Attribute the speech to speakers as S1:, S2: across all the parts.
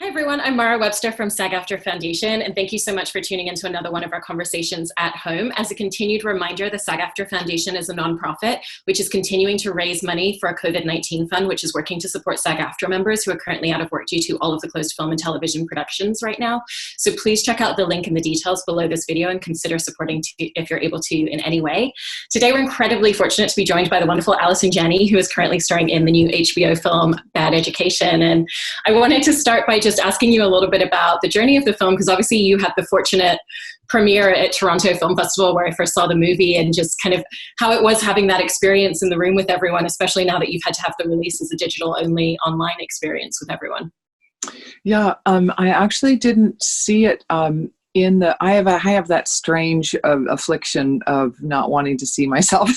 S1: Hi everyone, I'm Mara Webster from SAG-AFTRA Foundation, and thank you so much for tuning into another one of our conversations at home. As a continued reminder, the SAG-AFTRA Foundation is a nonprofit which is continuing to raise money for a COVID-19 fund, which is working to support SAG-AFTRA members who are currently out of work due to all of the closed film and television productions right now. So please check out the link in the details below this video and consider supporting if you're able to in any way. Today we're incredibly fortunate to be joined by the wonderful Allison Janney, who is currently starring in the new HBO film Bad Education. And I wanted to start by just asking you a little bit about the journey of the film, because obviously you had the fortunate premiere at Toronto Film Festival where I first saw the movie, and just kind of how it was having that experience in the room with everyone, especially now that you've had to have the release as a digital only online experience with everyone.
S2: Yeah, I actually didn't see it I have that strange affliction of not wanting to see myself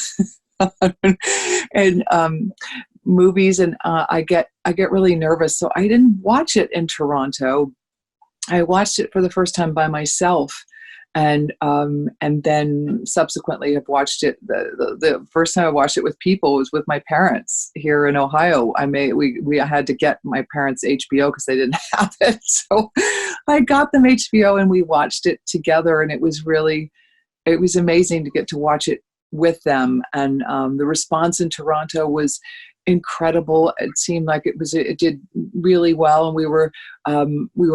S2: in movies, and I get really nervous. So I didn't watch it in Toronto. I watched it for the first time by myself, and then subsequently have watched it. The first time I watched it with people was with my parents here in Ohio. We had to get my parents HBO because they didn't have it, so I got them HBO and we watched it together, and it was amazing to get to watch it with them. And the response in Toronto was incredible. It seemed like it did really well, and we were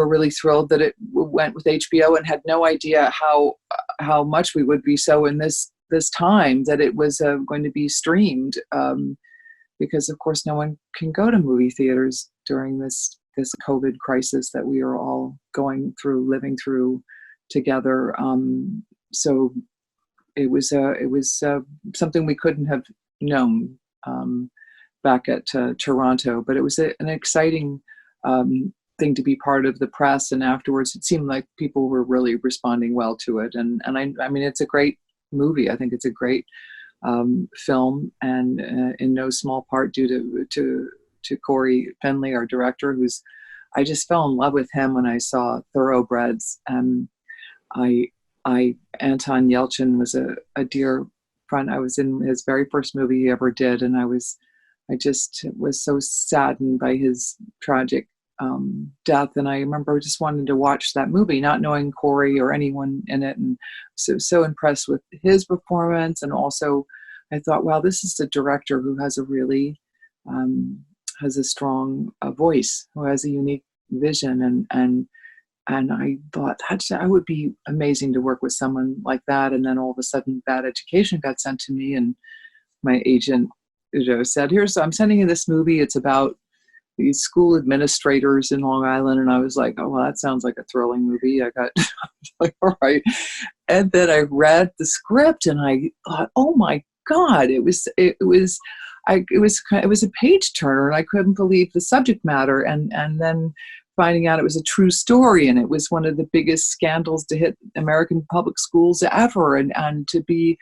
S2: really thrilled that it went with HBO, and had no idea how much we would be so in this time that it was going to be streamed, because of course no one can go to movie theaters during this COVID crisis that we are all living through together. So it was something we couldn't have known back at Toronto, but it was an exciting thing to be part of the press, and afterwards it seemed like people were really responding well to it. And I mean, it's a great movie. I think it's a great film, and in no small part due to Corey Finley, our director, I just fell in love with him when I saw Thoroughbreds. Anton Yelchin was a dear friend. I was in his very first movie he ever did, and I just was so saddened by his tragic death. And I remember just wanting to watch that movie, not knowing Corey or anyone in it, and so impressed with his performance. And also I thought, wow, this is a director who has a really has a strong voice, who has a unique vision, and I thought that would be amazing to work with someone like that. And then all of a sudden Bad Education got sent to me, and my agent said, I'm sending you this movie. It's about these school administrators in Long Island. And I was like, oh, well, that sounds like a thrilling movie. I got like, all right. And then I read the script, and I thought, oh my God, it was a page turner, and I couldn't believe the subject matter. And then finding out it was a true story, and it was one of the biggest scandals to hit American public schools ever, and to be,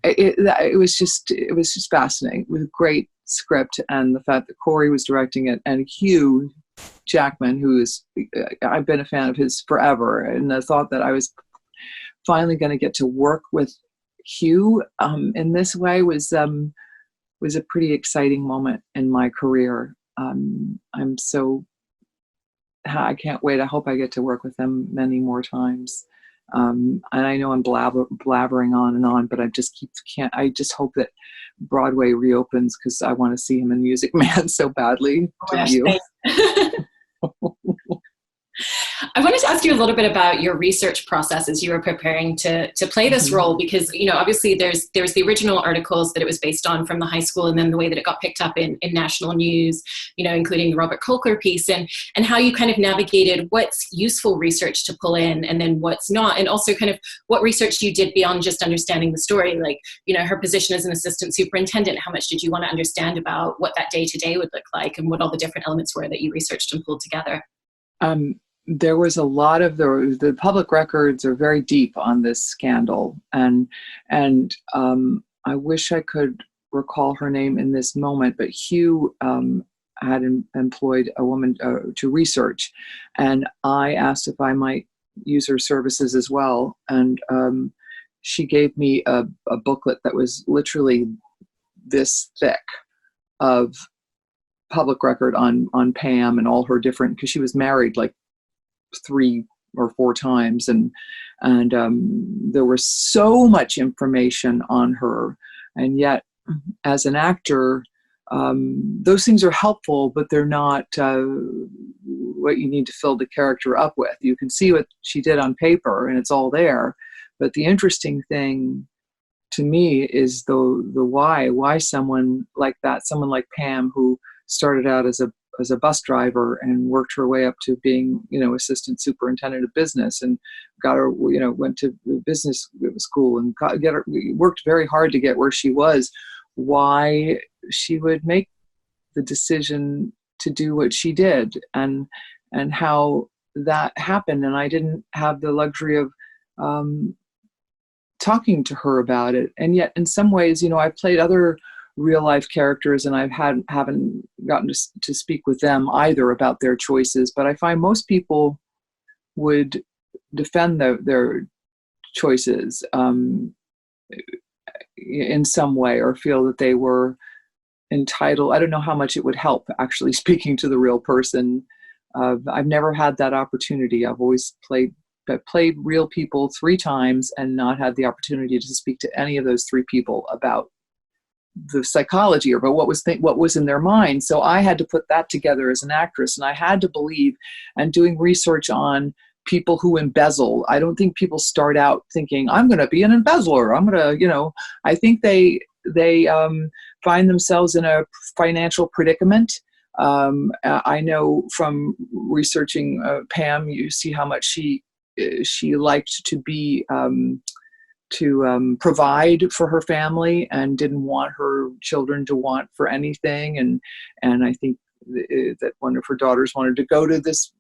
S2: it was just fascinating. It was a great script, and the fact that Corey was directing it, and Hugh Jackman, I've been a fan of his forever, and the thought that I was finally going to get to work with Hugh in this way was a pretty exciting moment in my career. I can't wait. I hope I get to work with him many more times. And I know I'm blabbering on and on, but I just hope that Broadway reopens, because I want to see him in Music Man so badly.
S1: I wanted to ask you a little bit about your research process as you were preparing to play this role, because, obviously there's the original articles that it was based on from the high school, and then the way that it got picked up in national news, including the Robert Kolker piece, and how you kind of navigated what's useful research to pull in and then what's not, and also kind of what research you did beyond just understanding the story, like, her position as an assistant superintendent. How much did you want to understand about what that day-to-day would look like, and what all the different elements were that you researched and pulled together?
S2: There was a lot of the public records are very deep on this scandal, and I wish I could recall her name in this moment, but Hugh had employed a woman to research, and I asked if I might use her services as well, and she gave me a booklet that was literally this thick of public record on Pam and all her different, because she was married like 3 or 4 times, and there was so much information on her, and yet as an actor, those things are helpful, but they're not what you need to fill the character up with. You can see what she did on paper, and it's all there. But the interesting thing to me is the why someone like that, someone like Pam, who started out as a bus driver and worked her way up to being, assistant superintendent of business, and got her, went to business school and worked very hard to get where she was. Why she would make the decision to do what she did, and how that happened. And I didn't have the luxury of talking to her about it. And yet in some ways, I've played other real life characters, and haven't gotten to speak with them either about their choices. But I find most people would defend their choices in some way, or feel that they were entitled. I don't know how much it would help actually speaking to the real person. I've never had that opportunity. I've always played real people 3 times and not had the opportunity to speak to any of those 3 people about the psychology or about what was in their mind. So I had to put that together as an actress, and I had to believe, and doing research on people who embezzle. I don't think people start out thinking, I'm going to be an embezzler. I'm going to, I think they find themselves in a financial predicament. I know from researching Pam, you see how much she liked to be to provide for her family, and didn't want her children to want for anything. And I think that one of her daughters wanted to go to this,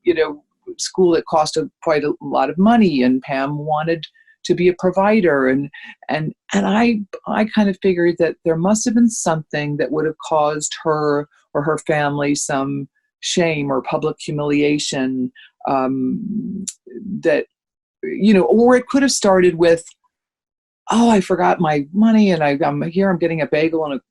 S2: school that cost quite a lot of money, and Pam wanted to be a provider. And I kind of figured that there must have been something that would have caused her or her family some shame or public humiliation, that, or it could have started with, oh, I forgot my money, and I'm here, I'm getting a bagel and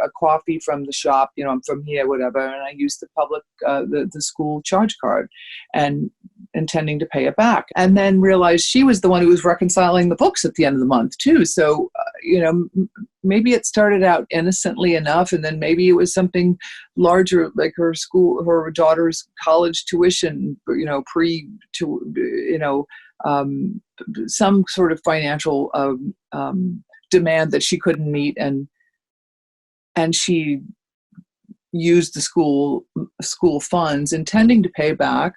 S2: a coffee from the shop, I'm from here, whatever, and I used the public, the school charge card, and intending to pay it back, and then realized she was the one who was reconciling the books at the end of the month too. So, maybe it started out innocently enough, and then maybe it was something larger, like her daughter's college tuition, some sort of financial demand that she couldn't meet, and she used the school funds intending to pay back,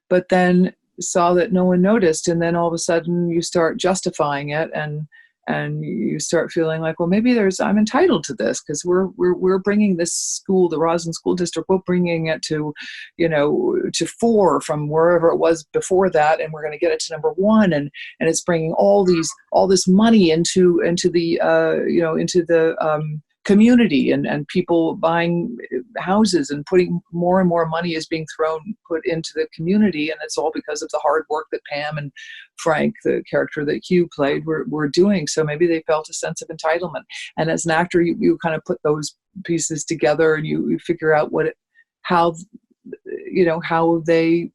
S2: but then saw that no one noticed, and then all of a sudden you start justifying it, and you start feeling like, well, maybe I'm entitled to this, because we're bringing this school, the Roslyn School District, we're bringing it to, to 4 from wherever it was before that, and we're going to get it to number 1, and it's bringing all this money into the community, and people buying houses, and putting more and more money is being put into the community, and it's all because of the hard work that Pam and Frank, the character that Hugh played, were doing. So maybe they felt a sense of entitlement, and as an actor, you kind of put those pieces together, and you figure out how they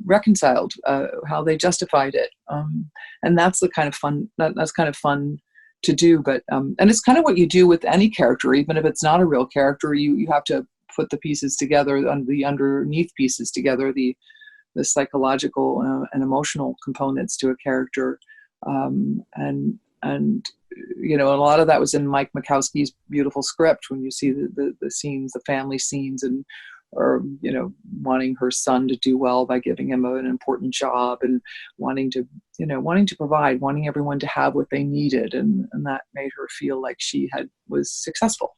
S2: reconciled, how they justified it, and that's the kind of fun. That's kind of fun to do, but and it's kind of what you do with any character, even if it's not a real character. You have to put the pieces together, the underneath pieces together, the psychological and emotional components to a character, and a lot of that was in Mike Makowski's beautiful script. When you see the scenes, the family scenes, or wanting her son to do well by giving him an important job, and wanting to provide, wanting everyone to have what they needed, and that made her feel like she was successful.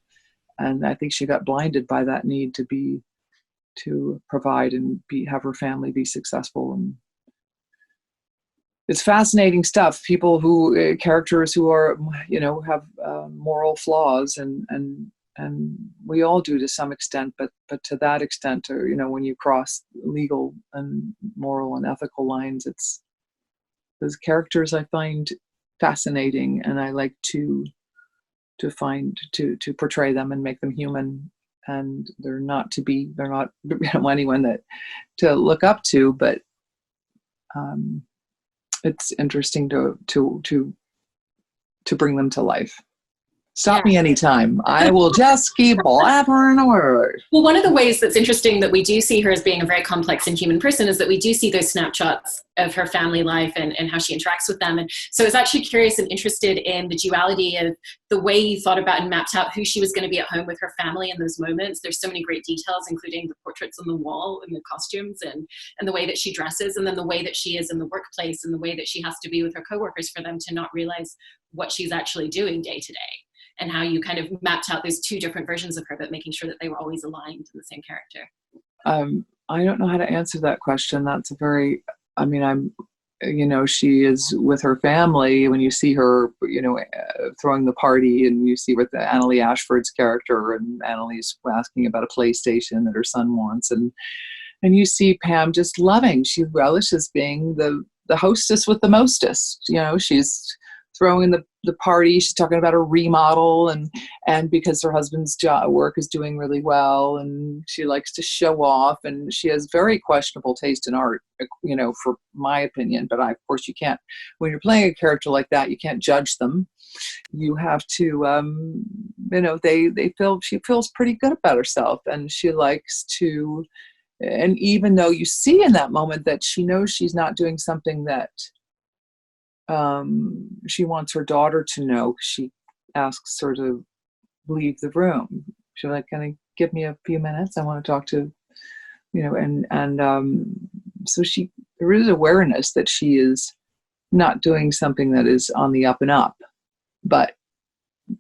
S2: And I think she got blinded by that need to provide and have her family be successful. And it's fascinating stuff. Characters who are have moral flaws, and we all do to some extent, but to that extent, or when you cross legal and moral and ethical lines, it's those characters I find fascinating, and I like to portray them and make them human, and they're not anyone that to look up to, but it's interesting to bring them to life. Stop me anytime. I will just keep blabbering away.
S1: Well, one of the ways that's interesting that we do see her as being a very complex and human person is that we do see those snapshots of her family life and how she interacts with them. And so I was actually curious and interested in the duality of the way you thought about and mapped out who she was going to be at home with her family in those moments. There's so many great details, including the portraits on the wall and the costumes and the way that she dresses, and then the way that she is in the workplace and the way that she has to be with her coworkers for them to not realize what she's actually doing day to day. And how you kind of mapped out those two different versions of her, but making sure that they were always aligned in the same character.
S2: I don't know how to answer that question. That's a very, she is with her family. When you see her, throwing the party, and you see with the Annalee Ashford's character, and Annalee's asking about a PlayStation that her son wants, and you see Pam just loving. She relishes being the hostess with the mostest. She's throwing the party. She's talking about a remodel, and because her husband's work is doing really well, and she likes to show off, and she has very questionable taste in art, for my opinion. But of course you can't, when you're playing a character like that, you can't judge them. You have to, she feels pretty good about herself, and she likes to, and even though you see in that moment that she knows she's not doing something that she wants her daughter to know, she asks her to leave the room. She's like, "Can you give me a few minutes? I want to talk to," so there is awareness that she is not doing something that is on the up and up, but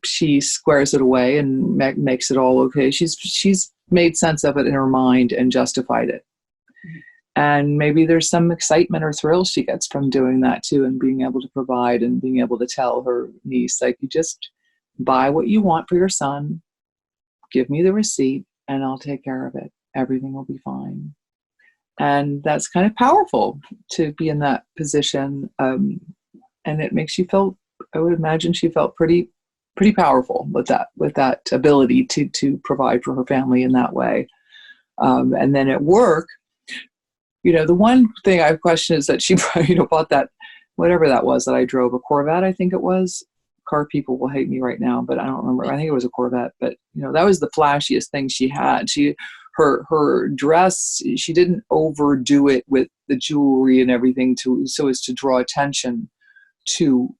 S2: she squares it away and makes it all okay. She's made sense of it in her mind and justified it. And maybe there's some excitement or thrill she gets from doing that too, and being able to provide and being able to tell her niece, like, you just buy what you want for your son, give me the receipt, and I'll take care of it. Everything will be fine. And that's kind of powerful to be in that position. And it makes you feel, I would imagine she felt pretty powerful with that ability to provide for her family in that way. And then at work, the one thing I question is that she, bought that, whatever that was that I drove, a Corvette, I think it was. Car people will hate me right now, but I don't remember. I think it was a Corvette, but that was the flashiest thing she had. Her dress, she didn't overdo it with the jewelry and everything so as to draw attention to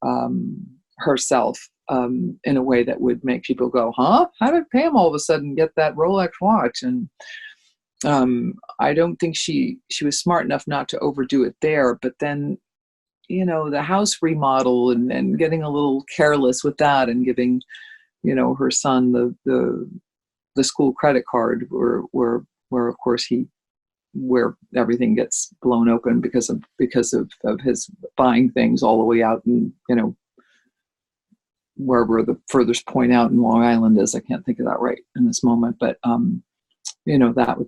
S2: herself in a way that would make people go, huh? How did Pam all of a sudden get that Rolex watch? And I don't think she was smart enough not to overdo it there. But then, the house remodel and getting a little careless with that, and giving, her son the school credit card, where of course where everything gets blown open because of his buying things all the way out, and wherever the furthest point out in Long Island is. I can't think of that right in this moment, but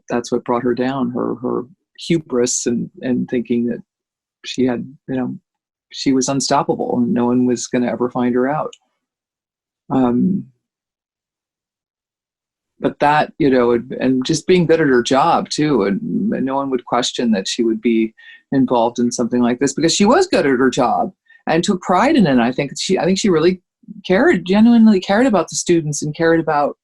S2: that's what brought her down, her hubris and thinking that she had, she was unstoppable and no one was going to ever find her out. But that, and just being good at her job too, and no one would question that she would be involved in something like this, because she was good at her job and took pride in it. I think she really genuinely cared about the students and cared about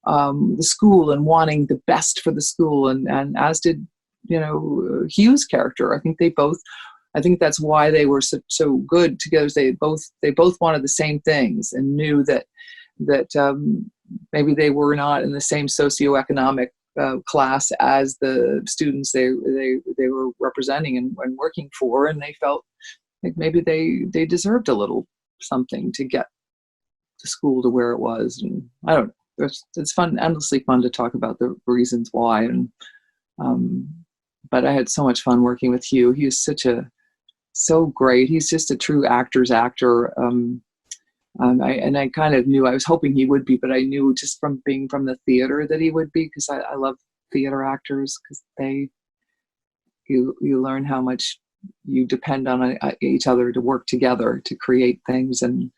S2: the school and wanting the best for the school, and as did Hugh's character. I think that's why they were so good together. They both wanted the same things and knew that maybe they were not in the same socioeconomic class as the students they were representing and working for, and they felt like maybe they deserved a little something to get the school to where it was. And I don't know. It's fun, endlessly fun to talk about the reasons why. And but I had so much fun working with Hugh. He was so great. He's just a true actor's actor. I kind of knew, I was hoping he would be, but I knew just from being from the theater that he would be, because I love theater actors, because you learn how much you depend on each other to work together to create things. And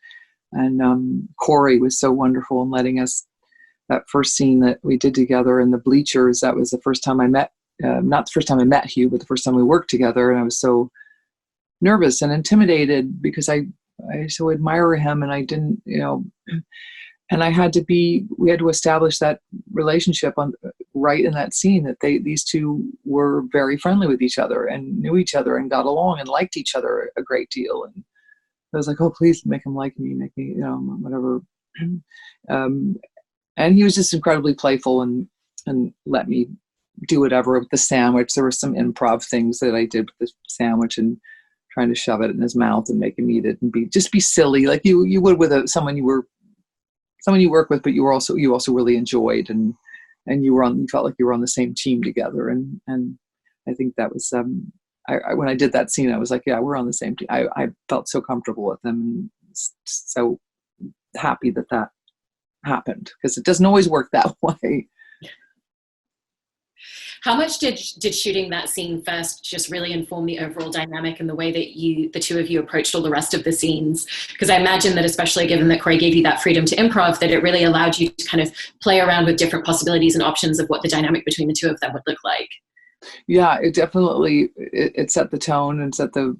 S2: Corey was so wonderful in letting us that first scene that we did together in the bleachers, that was the first time I met, not the first time I met Hugh, but the first time we worked together. And I was so nervous and intimidated because I so admire him, and I didn't, and we had to establish that relationship right in that scene, that these two were very friendly with each other and knew each other and got along and liked each other a great deal. And I was like, oh, please make him like me, make me, whatever. And he was just incredibly playful and let me do whatever with the sandwich. There were some improv things that I did with the sandwich and trying to shove it in his mouth and make him eat it and be silly, like you would with someone you work with, but you also really enjoyed, and you felt like you were on the same team together. And I think that was when I did that scene, I was like, yeah, we're on the same team. I felt so comfortable with them, and so happy that happened, because it doesn't always work that way.
S1: How much did shooting that scene first just really inform the overall dynamic and the way that the two of you approached all the rest of the scenes? Because I imagine that, especially given that Corey gave you that freedom to improv, that it really allowed you to kind of play around with different possibilities and options of what the dynamic between the two of them would look like.
S2: Yeah, it definitely, it set the tone and set the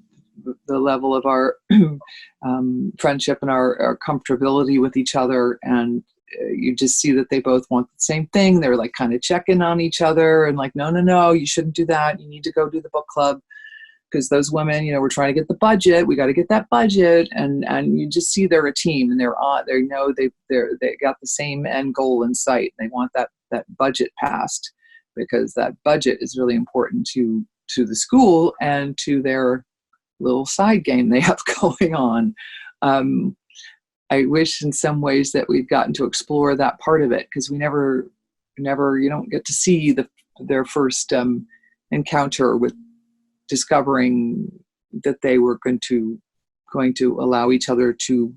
S2: level of our friendship and our comfortability with each other. And you just see that they both want the same thing. They're like kind of checking on each other and like, no, you shouldn't do that. You need to go do the book club, because those women, we're trying to get the budget. We got to get that budget. And you just see they're a team, and they got the same end goal in sight. They want that budget passed, because that budget is really important to the school and to their little side game they have going on. I wish in some ways that we'd gotten to explore that part of it, because we never, you don't get to see their first encounter with discovering that they were going to allow each other to,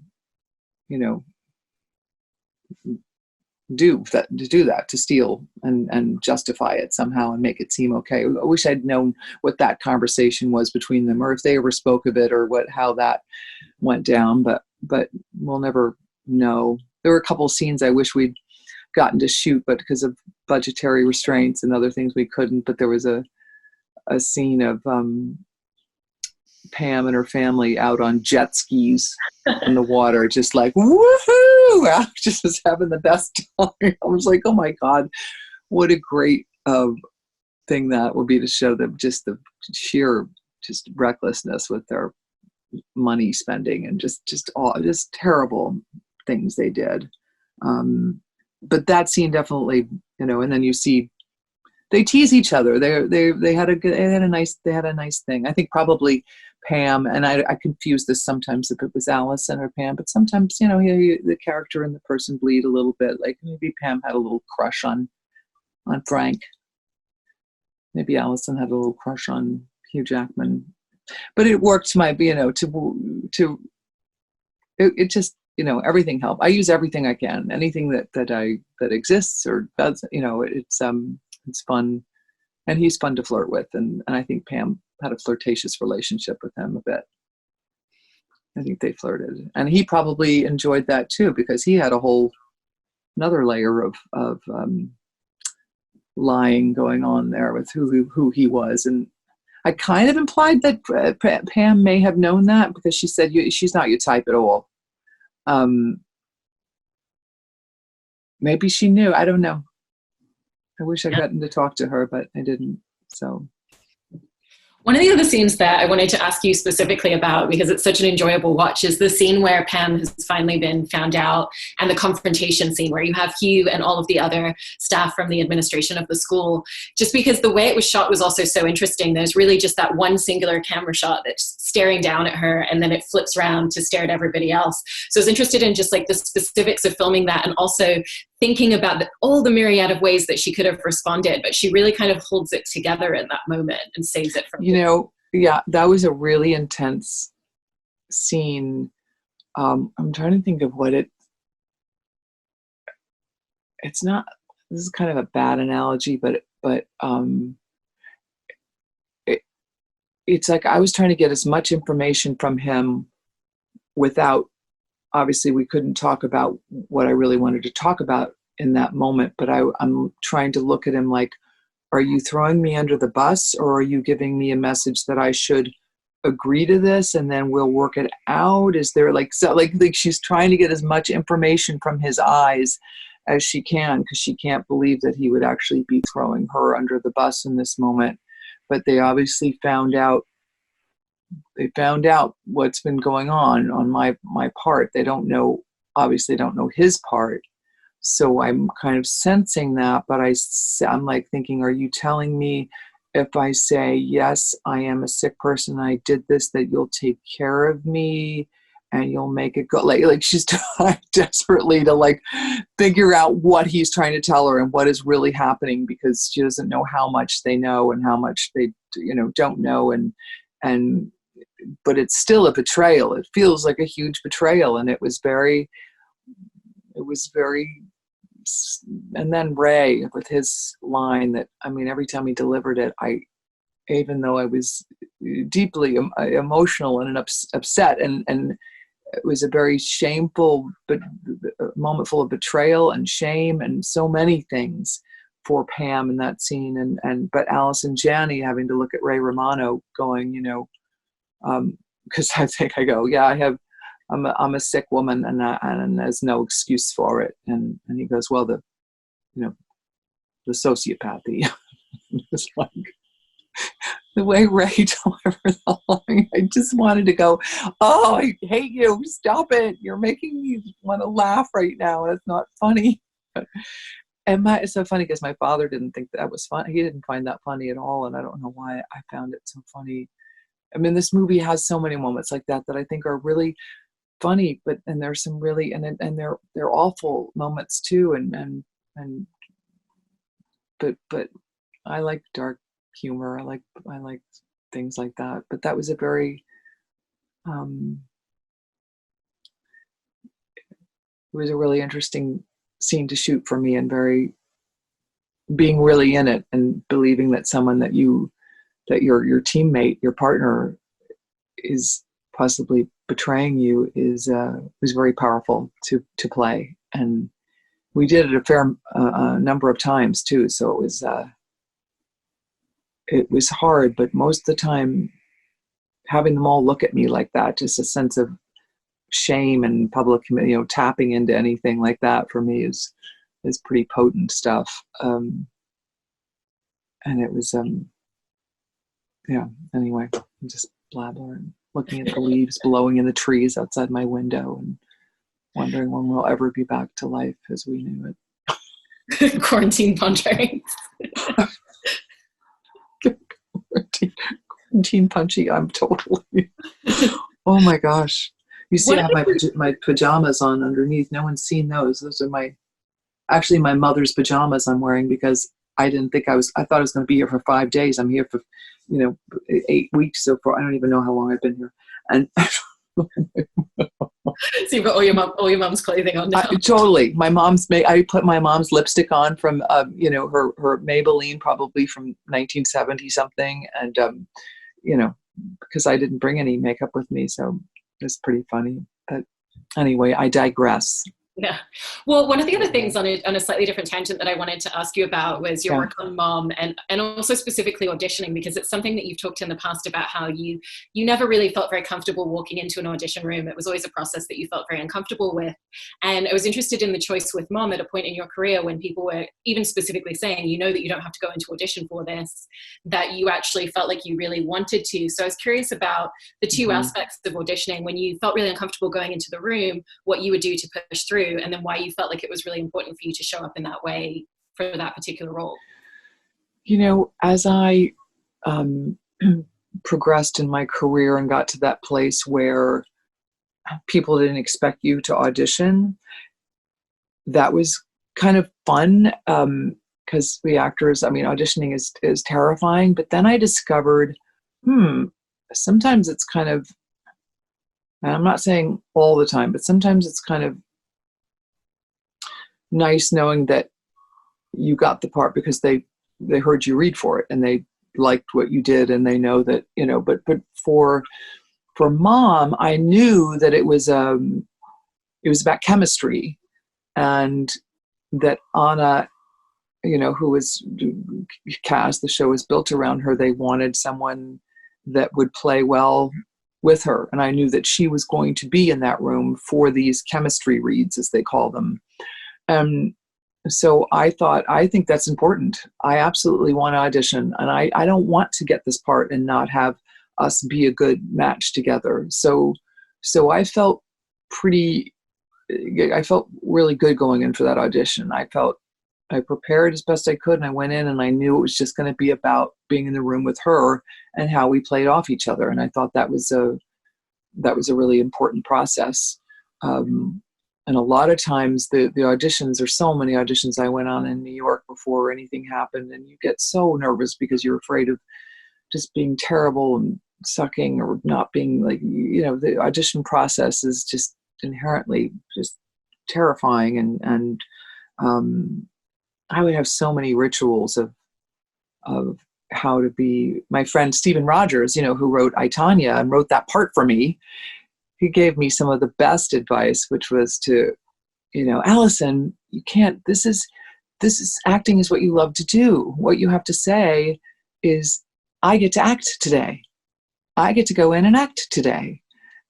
S2: do that, to steal and justify it somehow and make it seem okay. I wish I'd known what that conversation was between them, or if they ever spoke of it, or how that went down, but we'll never know. There were a couple of scenes I wish we'd gotten to shoot, but because of budgetary restraints and other things we couldn't. But there was a scene of Pam and her family out on jet skis in the water, just like, woohoo! I just was having the best time. I was like, oh my God, what a great thing that would be, to show them just the sheer recklessness with their money spending and just terrible things they did. But that scene definitely, and then you see they tease each other. They had a nice thing. I think probably Pam, and I confuse this sometimes if it was Allison or Pam, but sometimes, the character and the person bleed a little bit. Like maybe Pam had a little crush on Frank. Maybe Allison had a little crush on Hugh Jackman. But it worked it just, everything helped. I use everything I can, anything that exists or does, it's fun, and he's fun to flirt with. And I think Pam had a flirtatious relationship with him a bit. I think they flirted, and he probably enjoyed that too, because he had a whole another layer of lying going on there with who he was. And I kind of implied that Pam may have known that, because she said she's not your type at all. Maybe she knew. I don't know. I wish I'd gotten to talk to her, but I didn't. So.
S1: One of the other scenes that I wanted to ask you specifically about, because it's such an enjoyable watch, is the scene where Pam has finally been found out, and the confrontation scene where you have Hugh and all of the other staff from the administration of the school. Just because the way it was shot was also so interesting. There's really just that one singular camera shot that's staring down at her, and then it flips around to stare at everybody else. So I was interested in just like the specifics of filming that, and also thinking about all the myriad of ways that she could have responded, but she really kind of holds it together in that moment and saves it from.
S2: Yeah, that was a really intense scene. I'm trying to think of what it's not, this is kind of a bad analogy, but it's like I was trying to get as much information from him without, obviously we couldn't talk about what I really wanted to talk about in that moment. But I'm trying to look at him like, are you throwing me under the bus, or are you giving me a message that I should agree to this and then we'll work it out? Is there like she's trying to get as much information from his eyes as she can, because she can't believe that he would actually be throwing her under the bus in this moment. But they obviously found out what's been going on my part. They don't know, obviously don't know his part. So I'm kind of sensing that, but I'm like thinking, are you telling me if I say, yes, I am a sick person, I did this, that you'll take care of me and you'll make it go? Like she's trying desperately to like figure out what he's trying to tell her and what is really happening, because she doesn't know how much they know and how much they, don't know. But it's still a betrayal. It feels like a huge betrayal. And it was very, and then Ray with his line that, I mean, every time he delivered it, even though I was deeply emotional and upset, and it was a very shameful but moment full of betrayal and shame and so many things for Pam in that scene, but Allison Janney having to look at Ray Romano going, because I think I go, yeah, I'm a sick woman, and there's no excuse for it. And he goes, well, the sociopathy. It's like the way Ray delivered the line. I just wanted to go, oh, I hate you. Stop it. You're making me want to laugh right now. And it's not funny. And it's so funny because my father didn't think that was fun. He didn't find that funny at all. And I don't know why I found it so funny. I mean, this movie has so many moments like that I think are really funny, and there's some really, and they're awful moments too. But I like dark humor. I like things like that. But that was a very, it was a really interesting scene to shoot for me, and being really in it and believing that someone that your teammate, your partner is possibly betraying you was very powerful to play. And we did it a fair number of times too. So it was hard, but most of the time having them all look at me like that, just a sense of shame and public, tapping into anything like that for me is pretty potent stuff. And it was, anyway, I'm just blabbering, looking at the leaves blowing in the trees outside my window and wondering when we'll ever be back to life as we knew
S1: it. Quarantine ponderings.
S2: Quarantine punchy, I'm totally. Oh my gosh. You see, I have my pajamas on underneath. No one's seen those. Those are my mother's pajamas I'm wearing, because I thought I was going to be here for 5 days. I'm here for, 8 weeks so far. I don't even know how long I've been here. And
S1: so you've got all your mom's clothing on now.
S2: Totally. I put my mom's lipstick on from, her Maybelline, probably from 1970 something. And, because I didn't bring any makeup with me. So it's pretty funny. But anyway, I digress.
S1: Yeah. Well, one of the other things on a slightly different tangent that I wanted to ask you about was your work on Mom, and also specifically auditioning, because it's something that you've talked in the past about how you never really felt very comfortable walking into an audition room. It was always a process that you felt very uncomfortable with. And I was interested in the choice with Mom at a point in your career when people were even specifically saying, that you don't have to go into audition for this, that you actually felt like you really wanted to. So I was curious about the two aspects of auditioning, when you felt really uncomfortable going into the room, what you would do to push through, and then why you felt like it was really important for you to show up in that way for that particular role.
S2: As I progressed in my career and got to that place where people didn't expect you to audition, that was kind of fun, because we actors, auditioning is terrifying. But then I discovered, sometimes it's kind of, and I'm not saying all the time, but sometimes it's kind of nice knowing that you got the part because they heard you read for it and they liked what you did, and they know that, but for Mom, I knew that it was about chemistry, and that Anna, who was cast, the show was built around her. They wanted someone that would play well with her. And I knew that she was going to be in that room for these chemistry reads, as they call them. So I thought, I think that's important. I absolutely want to audition, and I don't want to get this part and not have us be a good match together. So I felt really good going in for that audition. I prepared as best I could, and I went in and I knew it was just going to be about being in the room with her and how we played off each other. And I thought that was a really important process. And a lot of times the auditions, there's so many auditions I went on in New York before anything happened, and you get so nervous because you're afraid of just being terrible and sucking or not being the audition process is just inherently just terrifying. And I would have so many rituals of how to be. My friend Stephen Rogers, who wrote I, Tanya and wrote that part for me, he gave me some of the best advice, which was to, Allison, you can't, this is acting is what you love to do. What you have to say is, I get to act today. I get to go in and act today.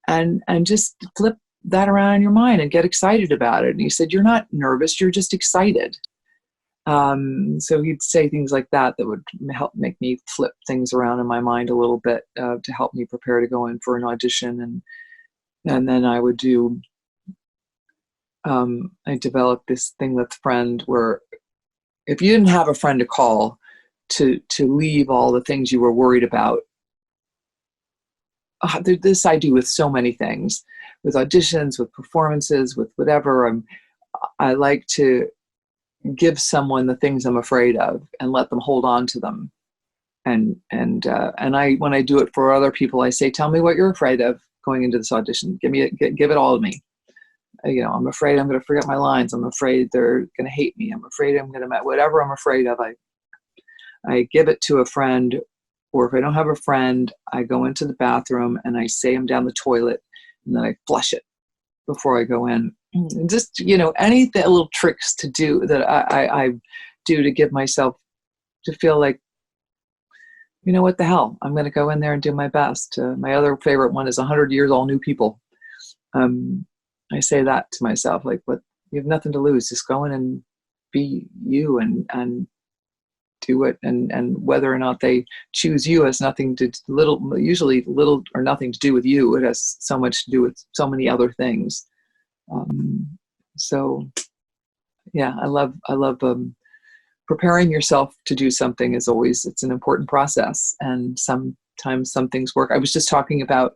S2: And just flip that around in your mind and get excited about it. And he said, you're not nervous, you're just excited. So he'd say things like that would help make me flip things around in my mind a little bit, to help me prepare to go in for an audition. And then I would do, I developed this thing with a friend where if you didn't have a friend to call to leave all the things you were worried about, this I do with so many things, with auditions, with performances, with whatever. I like to give someone the things I'm afraid of and let them hold on to them. And when I do it for other people, I say, tell me what you're afraid of going into this audition. Give it all to me. I'm afraid I'm going to forget my lines. I'm afraid they're going to hate me. I'm afraid I'm going to, whatever I'm afraid of, I give it to a friend. Or if I don't have a friend, I go into the bathroom and I say them down the toilet, and then I flush it before I go in. And just, any little tricks to do that I do to give myself to feel like, what the hell, I'm going to go in there and do my best. My other favorite one is 100 years, all new people. I say that to myself, like, what, you have nothing to lose. Just go in and be you and do it. And whether or not they choose you has usually little or nothing to do with you. It has so much to do with so many other things. So yeah, I love preparing yourself to do something it's an important process. And sometimes some things work. I was just talking about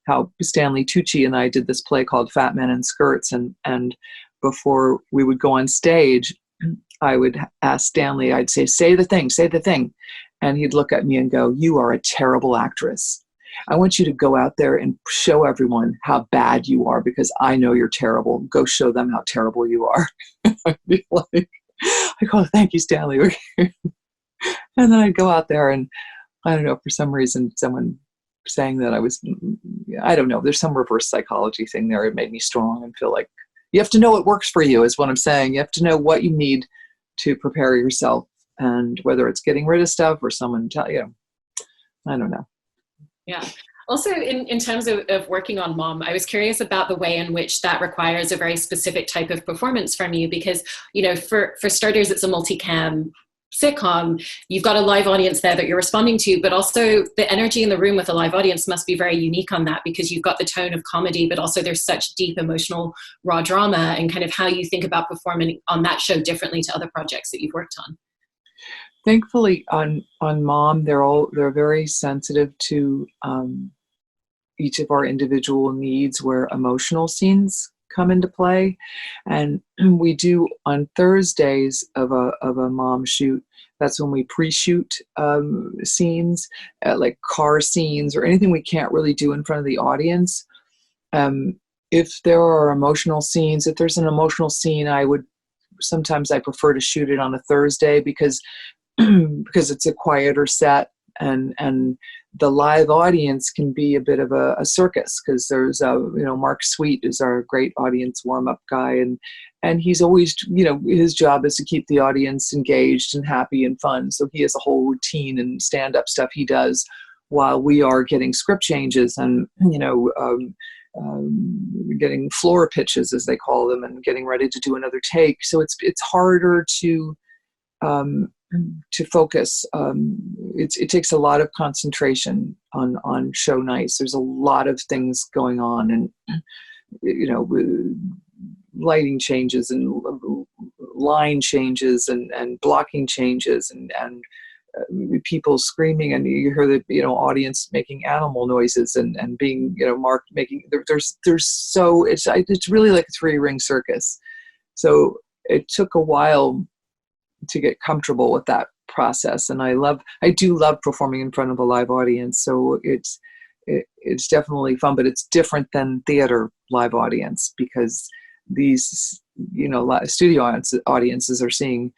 S2: how Stanley Tucci and I did this play called Fat Men in Skirts. And before we would go on stage, I would ask Stanley, I'd say the thing. And he'd look at me and go, you are a terrible actress. I want you to go out there and show everyone how bad you are, because I know you're terrible. Go show them how terrible you are. I'd be like, I go, thank you, Stanley. And then I'd go out there and, I don't know, for some reason, someone saying that I don't know, there's some reverse psychology thing there. It made me strong and feel like you have to know what works for you, is what I'm saying. You have to know what you need to prepare yourself, and whether it's getting rid of stuff or someone tell you, I don't know.
S1: Yeah. Also, in terms of working on Mom, I was curious about the way in which that requires a very specific type of performance from you, because, for starters, it's a multicam sitcom. You've got a live audience there that you're responding to, but also the energy in the room with a live audience must be very unique on that, because you've got the tone of comedy, but also there's such deep emotional raw drama, and kind of how you think about performing on that show differently to other projects that you've worked on.
S2: Thankfully on Mom, they're very sensitive to each of our individual needs where emotional scenes come into play. And we do on Thursdays of a Mom shoot, that's when we pre-shoot scenes, like car scenes or anything we can't really do in front of the audience. If there are emotional scenes, if there's an emotional scene, sometimes I prefer to shoot it on a Thursday because it's a quieter set. and the live audience can be a bit of a circus, because there's Mark Sweet is our great audience warm-up guy, and he's always, his job is to keep the audience engaged and happy and fun. So he has a whole routine and stand-up stuff he does while we are getting script changes and getting floor pitches, as they call them, and getting ready to do another take. So it's harder to focus. It takes a lot of concentration on show nights. There's a lot of things going on, and lighting changes and line changes and blocking changes and people screaming, and you hear the audience making animal noises and being Mark making there's so it's really like a three-ring circus. So it took a while to get comfortable with that process, and I do love performing in front of a live audience. So it's definitely fun, but it's different than theater live audience, because these studio audiences are seeing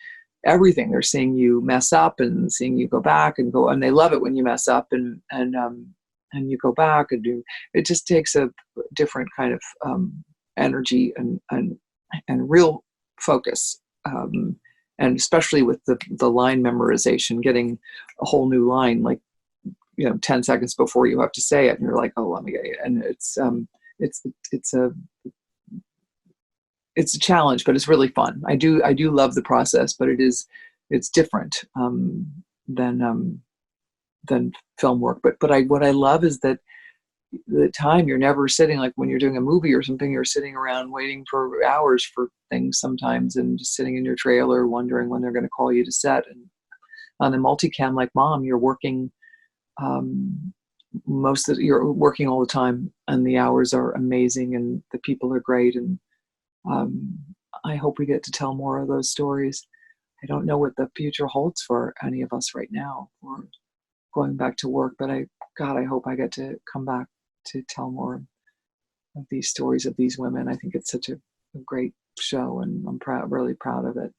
S2: everything. They're seeing you mess up and seeing you go back and go, and they love it when you mess up and you go back and do. It just takes a different kind of energy and real focus, and especially with the line memorization, getting a whole new line 10 seconds before you have to say it, and you're like, oh, let me get it. And it's a challenge, but it's really fun. I do love the process, but it's different than film work. But what I love is that the time, you're never sitting, like when you're doing a movie or something, you're sitting around waiting for hours for things sometimes, and just sitting in your trailer wondering when they're going to call you to set. And on a multicam like Mom, you're working you're working all the time, and the hours are amazing, and the people are great, and I hope we get to tell more of those stories. I don't know what the future holds for any of us right now. We're going back to work, but I hope I get to come back to tell more of these stories of these women. I think it's such a great show, and I'm really proud of it.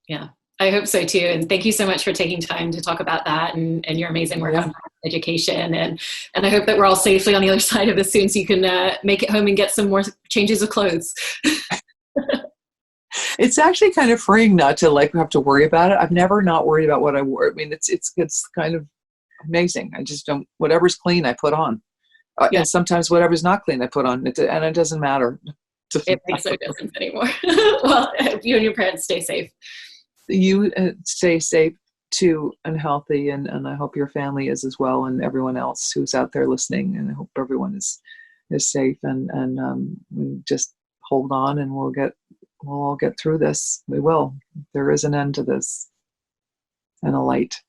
S1: Yeah, I hope so too. And thank you so much for taking time to talk about that and your amazing work on education. And I hope that we're all safely on the other side of this soon, so you can make it home and get some more changes of clothes.
S2: It's actually kind of freeing not to have to worry about it. I've never not worried about what I wore. I mean, it's kind of amazing. I just don't, whatever's clean, I put on. And sometimes whatever's not clean, I put on. And it doesn't matter.
S1: It makes no difference anymore. Well, I hope you and your parents stay safe.
S2: You stay safe too, and healthy, and I hope your family is as well, and everyone else who's out there listening. And I hope everyone is safe, and just hold on, and we'll all get through this. We will. There is an end to this, and a light.